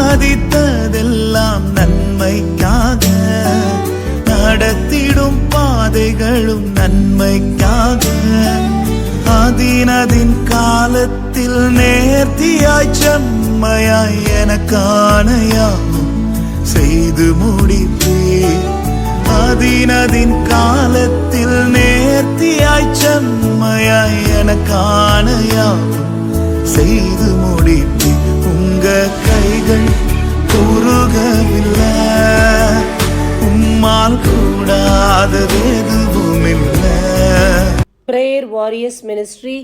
சாதித்ததெல்லாம் நன்மைக்காக, நடத்திடும் பாதைகளும் நன்மைக்காக. அதினதின் காலத்தில் நேர்த்தியாய் செம்மையாய் எனக்கான யாவும் செய்து முடிப்பேன். அதினதின் காலத்தில் நேர்த்தியாய் செம்மையாய் எனக்கான யாவும் செய்து முடிப்பேன். உங்க கைகள் குறுகவில்லை, உம்மால் கூடாதது எதுவும் இல்லை. பிரேயர் வாரியர்ஸ் மினிஸ்ட்ரி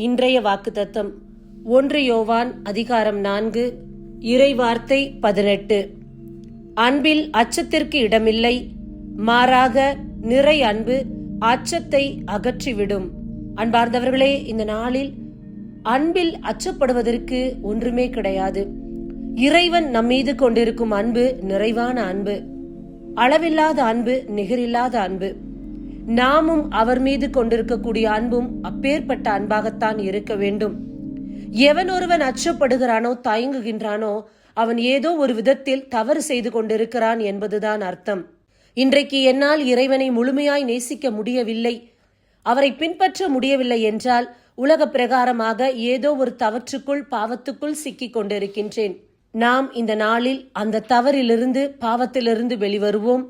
இன்றைய வாக்குத்தத்தம் 1 யோவான் அதிகாரம் 4 இறை வார்த்தை 18. அன்பில் அச்சத்திற்கு இடமில்லை, மாறாக நிறை அன்பு அச்சத்தை அகற்றிவிடும். அன்பார்ந்தவர்களே, இந்த நாளில் அன்பில் அச்சப்படுவதற்கு ஒன்றுமே கிடையாது. இறைவன் நம்மீது கொண்டிருக்கும் அன்பு நிறைவான அன்பு, அளவில்லாத அன்பு, நிகரில்லாத அன்பு. நாமும் அவர் மீது கொண்டிருக்கக்கூடிய அன்பும் அப்பேற்பட்ட அன்பாகத்தான் இருக்க வேண்டும். எவன் ஒருவன் அச்சப்படுகிறானோ, தயங்குகின்றானோ, அவன் ஏதோ ஒரு விதத்தில் தவறு செய்து கொண்டிருக்கிறான் என்பதுதான் அர்த்தம். இன்றைக்கு என்னால் இறைவனை முழுமையாய் நேசிக்க முடியவில்லை, அவரை பின்பற்ற முடியவில்லை என்றால் உலக பிரகாரமாக ஏதோ ஒரு தவற்றுக்குள், பாவத்துக்குள் சிக்கிக் கொண்டிருக்கின்றேன். நாம் இந்த நாளில் அந்த தவறிலிருந்து, பாவத்திலிருந்து வெளிவருவோம்.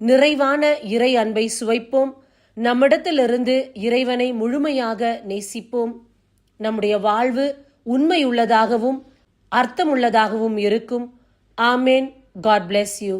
நிறைவான இறை அன்பை சுவைப்போம். நம்மிடத்திலிருந்து இறைவனை முழுமையாக நேசிப்போம். நம்முடைய வாழ்வு உண்மையுள்ளதாகவும் அர்த்தமுள்ளதாகவும் இருக்கும். ஆமேன். God bless you.